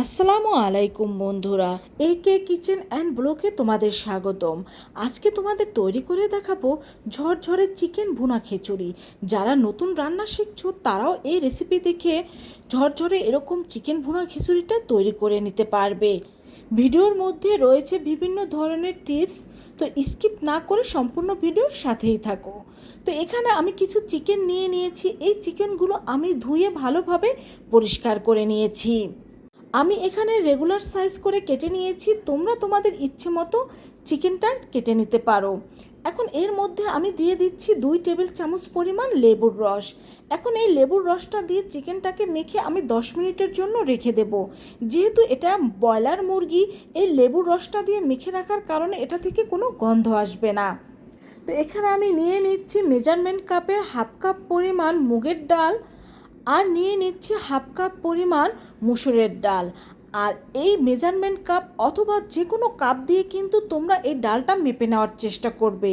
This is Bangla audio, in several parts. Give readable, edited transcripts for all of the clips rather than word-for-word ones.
আসসালামু আলাইকুম বন্ধুরা, একে কিচেন অ্যান্ড ব্লগে তোমাদের স্বাগতম। আজকে তোমাদের তৈরি করে দেখাবো ঝরঝরে চিকেন ভুনা খিচুড়ি। যারা নতুন রান্না শিখছো তারাও এই রেসিপি দেখে ঝরঝরে এরকম চিকেন ভুনা খিচুড়িটা তৈরি করে নিতে পারবে। ভিডিওর মধ্যে রয়েছে বিভিন্ন ধরনের টিপস, তো স্কিপ না করে সম্পূর্ণ ভিডিওর সাথেই থাকো। তো এখানে আমি কিছু চিকেন নিয়ে নিয়েছি। এই চিকেনগুলো আমি ধুয়ে ভালোভাবে পরিষ্কার করে নিয়েছি। আমি এখানে রেগুলার সাইজ করে কেটে নিয়েছি, তোমরা তোমাদের ইচ্ছে মতো চিকেনটা কেটে নিতে পারো। এখন এর মধ্যে আমি দিয়ে দিচ্ছি 2 টেবিল চামচ পরিমাণ লেবুর রস। এখন এই লেবুর রসটা দিয়ে চিকেনটাকে মেখে আমি 10 মিনিটের জন্য রেখে দেব। যেহেতু এটা ব্রয়লার মুরগি, এই লেবুর রসটা দিয়ে মেখে রাখার কারণে এটা থেকে কোনো গন্ধ আসবে না। তো এখানে আমি নিয়ে নিচ্ছি মেজারমেন্ট কাপের হাফ কাপ পরিমাণ মুগের ডাল, আর নিয়ে নিচ্ছি হাফ কাপ পরিমাণ মুসুরের ডাল। আর এই মেজারমেন্ট কাপ অথবা যে কোনো কাপ দিয়ে কিন্তু তোমরা এই ডালটা মেপে নেওয়ার চেষ্টা করবে।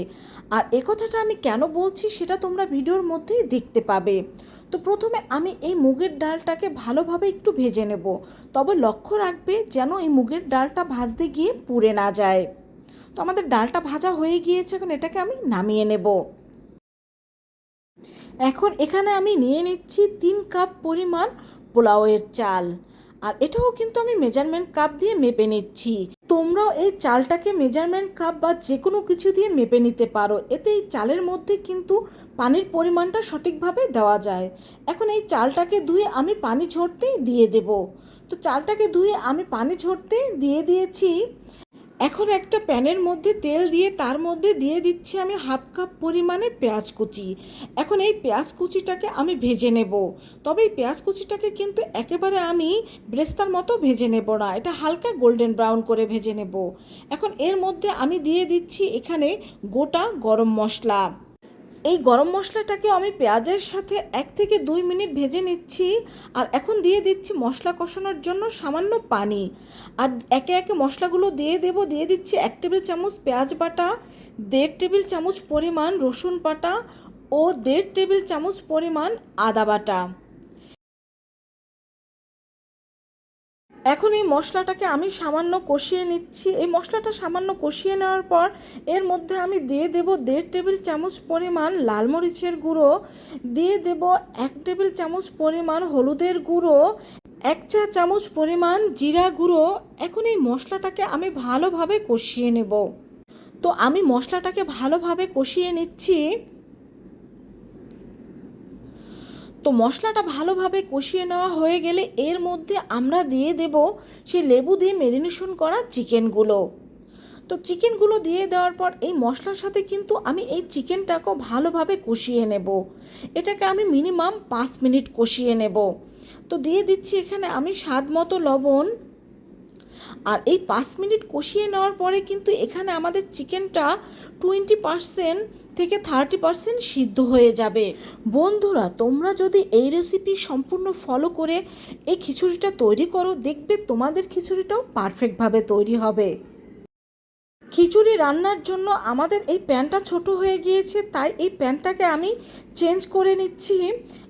আর এ কথাটা আমি কেন বলছি সেটা তোমরা ভিডিওর মধ্যেই দেখতে পাবে। তো প্রথমে আমি এই মুগের ডালটাকে ভালোভাবে একটু ভেজে নেব, তবে লক্ষ্য রাখবে যেন এই মুগের ডালটা ভাজতে গিয়ে পুড়ে না যায়। তো আমাদের ডালটা ভাজা হয়ে গিয়েছে, এখন এটাকে আমি নামিয়ে নেব। এখন এখানে আমি নিয়ে নিচ্ছি 3 কাপ পরিমাণ পোলাওয়ের চাল, আর এটাও কিন্তু আমি মেজারমেন্ট কাপ দিয়ে মেপে নিচ্ছি। তোমরাও এই চালটাকে মেজারমেন্ট কাপ বা যে কোনো কিছু দিয়ে মেপে নিতে পারো, এতে এই চালের মধ্যে কিন্তু পানির পরিমাণটা সঠিকভাবে দেওয়া যায়। এখন এই চালটাকে ধুয়ে আমি পানি ঝরতে দিয়ে দেব। তো চালটাকে ধুয়ে আমি পানি ঝরতে দিয়ে দিয়েছি। এখন একটা প্যানের মধ্যে তেল দিয়ে তার মধ্যে দিয়ে দিচ্ছি আমি হাফ কাপ পরিমাণে পেঁয়াজ কুচি। এখন এই পেঁয়াজ কুচিটাকে আমি ভেজে নেব, তবে এই পেঁয়াজ কুচিটাকে কিন্তু একেবারে আমি ব্রেস্তার মতো ভেজে নেব না, এটা হালকা গোল্ডেন ব্রাউন করে ভেজে নেব। এখন এর মধ্যে আমি দিয়ে দিচ্ছি এখানে গোটা গরম মশলা। এই গরম মশলাটাকে আমি পেঁয়াজের সাথে 1 থেকে 2 মিনিট ভেজে নিচ্ছি। আর এখন দিয়ে দিচ্ছি মশলা কষানোর জন্য সামান্য পানি। আর একে একে মশলাগুলো দিয়ে দিচ্ছি 1 টেবিল চামচ পেঁয়াজ বাটা, 1.5 টেবিল চামচ পরিমাণ রসুন বাটা ও 1.5 টেবিল চামচ পরিমাণ আদা বাটা। এখন এই মশলাটাকে আমি সামান্য কষিয়ে নিচ্ছি। এই মশলাটা সামান্য কষিয়ে নেওয়ার পর এর মধ্যে আমি দিয়ে দেব 1.5 টেবিল চামচ পরিমাণ লাল মরিচের গুঁড়ো, দিয়ে দেব 1 টেবিল চামচ পরিমাণ হলুদের গুঁড়ো, 1 চা চামচ পরিমাণ জিরা গুঁড়ো। এখন এই মশলাটাকে আমি ভালোভাবে কষিয়ে নেব। তো আমি মশলাটাকে ভালোভাবে কষিয়ে নিচ্ছি। তো মশলাটা ভালোভাবে কষিয়ে নেওয়া হয়ে গেলে এর মধ্যে আমরা দিয়ে দেব সেই লেবু দিয়ে ম্যারিনেশন করা চিকেনগুলো। তো চিকেনগুলো দিয়ে দেওয়ার পর এই মশলার সাথে কিন্তু আমি এই চিকেনটাকেও ভালোভাবে কষিয়ে নেব। এটাকে আমি মিনিমাম 5 মিনিট কষিয়ে নেব। তো দিয়ে দিচ্ছি এখানে আমি স্বাদ মতো লবণ। আর এই 5 মিনিট কষিয়ে নেওয়ার পরে কিন্তু এখানে আমাদের চিকেনটা 20% থেকে 30% সিদ্ধ হয়ে যাবে। বন্ধুরা, তোমরা যদি এই রেসিপি সম্পূর্ণ ফলো করে এই খিচুড়িটা তৈরি করো, দেখবে তোমাদের খিচুড়িটাও পারফেক্টভাবে তৈরি হবে। খিচুড়ি রান্নার জন্য আমাদের এই প্যানটা ছোট হয়ে গিয়েছে, তাই এই প্যানটাকে আমি চেঞ্জ করে নিচ্ছি।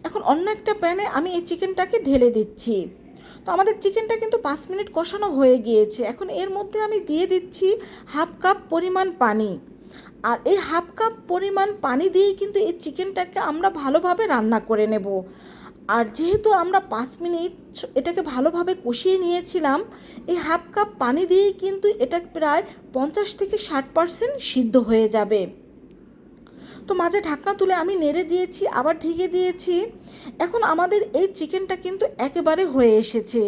এখন অন্য একটা প্যানে আমি এই চিকেনটাকে ঢেলে দিচ্ছি। তো আমাদের চিকেনটা কিন্তু 5 মিনিট কষানো হয়ে গিয়েছে। এখন এর মধ্যে আমি দিয়ে দিচ্ছি হাফ কাপ পরিমাণ পানি। আর এই হাফ কাপ পরিমাণ পানি দিয়েই কিন্তু এই চিকেনটাকে আমরা ভালোভাবে রান্না করে নেব। আর যেহেতু আমরা 5 মিনিট এটাকে ভালোভাবে কষিয়ে নিয়েছিলাম, এই হাফ কাপ পানি দিয়েই কিন্তু এটা প্রায় 50 থেকে 60% সিদ্ধ হয়ে যাবে। তো মাঝে ঢাকনা তুলে আমি নেড়ে দিয়েছি, আবার ঢেকে দিয়েছি। এখন আমাদের এই চিকেনটা কিন্তু একেবারে হয়ে এসেছে।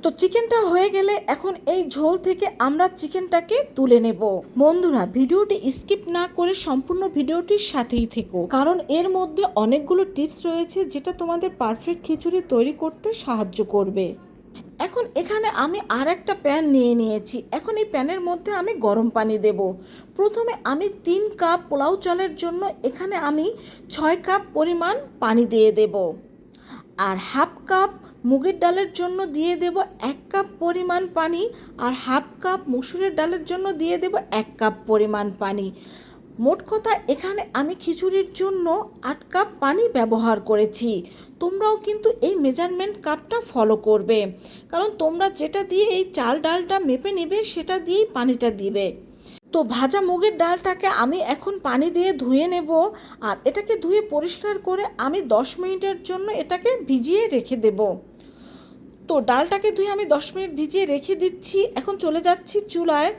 তো চিকেনটা হয়ে গেলে এখন এই ঝোল থেকে আমরা চিকেনটাকে তুলে নেব। বন্ধুরা, ভিডিওটি স্কিপ না করে সম্পূর্ণ ভিডিওটির সাথেই থেকো, কারণ এর মধ্যে অনেকগুলো টিপস রয়েছে যেটা তোমাদের পারফেক্ট খিচুড়ি তৈরি করতে সাহায্য করবে। এখন এখানে আমি আর একটা প্যান নিয়ে নিয়েছি। এখন এই প্যানের মধ্যে আমি গরম পানি দেব। প্রথমে আমি 3 কাপ পোলাও চালের জন্য এখানে আমি 6 কাপ পরিমাণ পানি দিয়ে দেব। আর হাফ কাপ মুগের ডালের জন্য দিয়ে দেব 1 কাপ পরিমাণ পানি। আর হাফ কাপ মসুরের ডালের জন্য দিয়ে দেব 1 কাপ পরিমাণ পানি। মোট কথা এখানে আমি খিচুড়ির জন্য 8 কাপ পানি ব্যবহার করেছি। তোমরাও কিন্তু এই মেজারমেন্ট কাপটা ফলো করবে, কারণ তোমরা যেটা দিয়ে এই চাল ডালটা মেপে নেবে সেটা দিয়েই পানিটা দিবে। তো ভাজা মুগের ডালটাকে আমি এখন পানি দিয়ে ধুয়ে নেব, আর এটাকে ধুয়ে পরিষ্কার করে আমি 10 মিনিটের জন্য এটাকে ভিজিয়ে রেখে দেব। তো ডালটাকে ধুয়ে আমি 10 মিনিট ভিজিয়ে রেখে দিচ্ছি। এখন চলে যাচ্ছি চুলায়।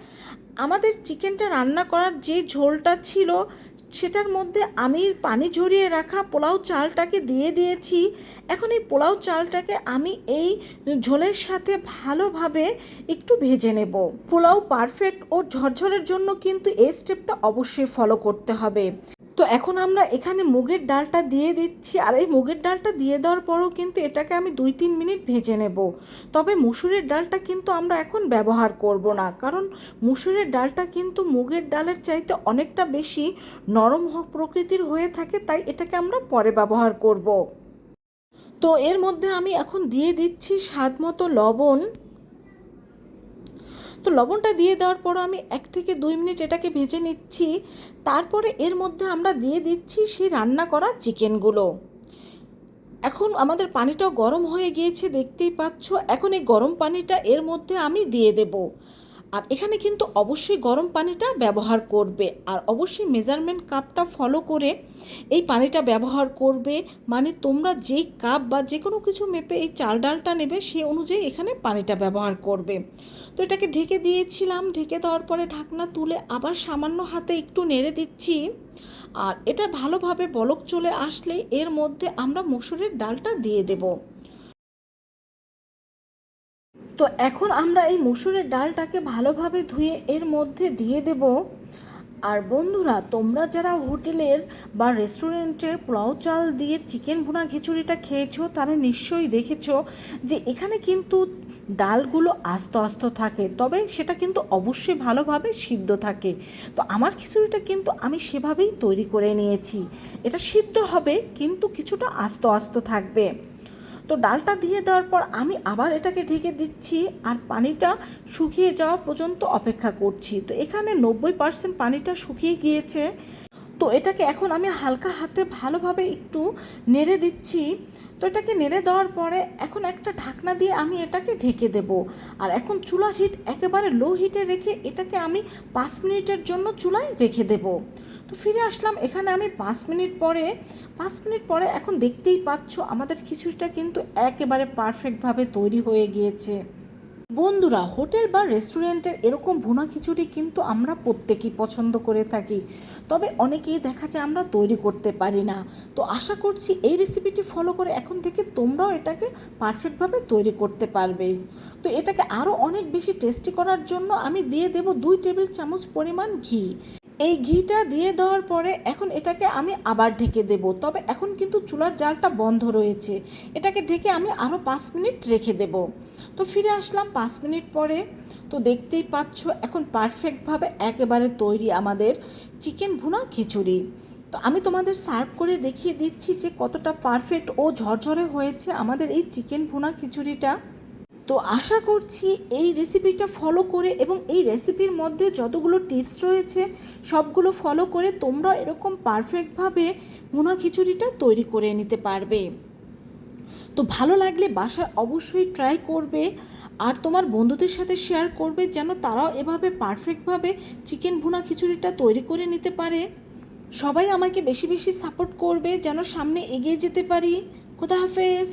আমাদের চিকেনটা রান্না করার যে ঝোলটা ছিল সেটার মধ্যে আমি পানি ঝরিয়ে রাখা পোলাও চালটাকে দিয়ে দিয়েছি। এখন এই পোলাও চালটাকে আমি এই ঝোলের সাথে ভালোভাবে একটু ভেজে নেব। পোলাও পারফেক্ট ও ঝরঝরের জন্য কিন্তু এই স্টেপটা অবশ্যই ফলো করতে হবে। তো এখন আমরা এখানে মুগের ডালটা দিয়ে দিচ্ছি, আর এই মুগের ডালটা দিয়ে দেওয়ার পরও কিন্তু এটাকে আমি 2-3 মিনিট ভেজে নেব। তবে মুসুরের ডালটা কিন্তু আমরা এখন ব্যবহার করব না, কারণ মুসুরের ডালটা কিন্তু মুগের ডালের চাইতে অনেকটা বেশি নরম প্রকৃতির হয়ে থাকে, তাই এটাকে আমরা পরে ব্যবহার করব। তো এর মধ্যে আমি এখন দিয়ে দিচ্ছি স্বাদ মতো লবণ। তো লবণটা দিয়ে দেওয়ার পর আমি 1-2 মিনিট এটাকে ভেজে নিচ্ছি। তারপরে এর মধ্যে আমরা দিয়ে দিচ্ছি সেই রান্না করা চিকেনগুলো। এখন আমাদের পানিটাও গরম হয়ে গিয়েছে, দেখতেই পাচ্ছ। এখন এই গরম পানিটা এর মধ্যে আমি দিয়ে দেব। আর এখানে কিন্তু অবশ্যই গরম পানিটা ব্যবহার করবে, আর অবশ্যই মেজারমেন্ট কাপটা ফলো করে এই পানিটা ব্যবহার করবে। মানে তোমরা যেই কাপ বা যে কোনো কিছু মেপে এই চাল ডালটা নেবে সেই অনুযায়ী এখানে পানিটা ব্যবহার করবে। তো এটাকে ঢেকে দিয়েছিলাম, ঢেকে দেওয়ার পরে ঢাকনা তুলে আবার সামান্য হাতে একটু নেড়ে দিচ্ছি। আর এটা ভালোভাবে বলক চলে আসলে এর মধ্যে আমরা মসুরের ডালটা দিয়ে দেব। তো এখন আমরা এই মসুরের ডালটাকে ভালোভাবে ধুয়ে এর মধ্যে দিয়ে দেব। আর বন্ধুরা, তোমরা যারা হোটেলের বা রেস্টুরেন্টের পোলাও চাল দিয়ে চিকেন ভুনা খিচুড়িটা খেয়েছো তারা নিশ্চয়ই দেখেছো যে এখানে কিন্তু ডালগুলো আস্ত আস্ত থাকে, তবে সেটা কিন্তু অবশ্যই ভালোভাবে সিদ্ধ থাকে। তো আমার খিচুড়িটা কিন্তু আমি সেভাবেই তৈরি করে নিয়েছি। এটা সিদ্ধ হবে কিন্তু কিছুটা আস্ত আস্ত থাকবে। তো ডালটা দিয়ে দেওয়ার পর আমি আবার এটাকে ঢেকে দিচ্ছি, আর পানিটা শুকিয়ে যাওয়া পর্যন্ত অপেক্ষা করছি। তো এখানে 90% পানিটা শুকিয়ে গিয়েছে। তো এটাকে এখন আমি হালকা হাতে ভালোভাবে একটু নেড়ে দিচ্ছি। তো এটাকে নেড়ে দেওয়ার পরে এখন একটা ঢাকনা দিয়ে আমি এটাকে ঢেকে দেব। আর এখন চুলার হিট একেবারে লো হিটে রেখে এটাকে আমি 5 মিনিটের জন্য চুলায় রেখে দেব। তো ফিরে আসলাম এখানে আমি 5 মিনিট পরে এখন দেখতেই পাচ্ছ আমাদের খিচুড়িটা কিন্তু একেবারে পারফেক্টভাবে তৈরি হয়ে গিয়েছে। বন্ধুরা, হোটেল বা রেস্টুরেন্টের এরকম ভুনা খিচুড়ি কিন্তু আমরা প্রত্যেকেই পছন্দ করে থাকি, তবে অনেকেই দেখা যায় আমরা তৈরি করতে পারি না। তো আশা করছি এই রেসিপিটি ফলো করে এখন থেকে তোমরাও এটাকে পারফেক্টভাবে তৈরি করতে পারবে। তো এটাকে আরও অনেক বেশি টেস্টি করার জন্য আমি দিয়ে দেব 2 টেবিল চামচ পরিমাণ ঘি। এই ঘিটা দিয়ে দেওয়ার পরে এখন এটাকে আমি আবার ঢেকে দেব, তবে এখন কিন্তু চুলার জালটা বন্ধ রয়েছে। এটাকে ঢেকে আমি আরও 5 মিনিট রেখে দেব। তো ফিরে আসলাম 5 মিনিট পরে। তো দেখতেই পাচ্ছ এখন পারফেক্টভাবে একেবারে তৈরি আমাদের চিকেন ভুনা খিচুড়ি। তো আমি তোমাদের সার্ভ করে দেখিয়ে দিচ্ছি যে কতটা পারফেক্ট ও ঝরঝরে হয়েছে আমাদের এই চিকেন ভুনা খিচুড়িটা। তো আশা করছি এই রেসিপিটা ফলো করে এবং এই রেসিপির মধ্যে যতগুলো টিপস রয়েছে সবগুলো ফলো করে তোমরা এরকম পারফেক্টভাবে ভুনা খিচুড়িটা তৈরি করে নিতে পারবে। তো ভালো লাগলে বাসায় অবশ্যই ট্রাই করবে, আর তোমার বন্ধুদের সাথে শেয়ার করবে যেন তারাও এভাবে পারফেক্টভাবে চিকেন ভুনা খিচুড়িটা তৈরি করে নিতে পারে। সবাই আমাকে বেশি বেশি সাপোর্ট করবে যেন সামনে এগিয়ে যেতে পারি। খোদা হাফেজ।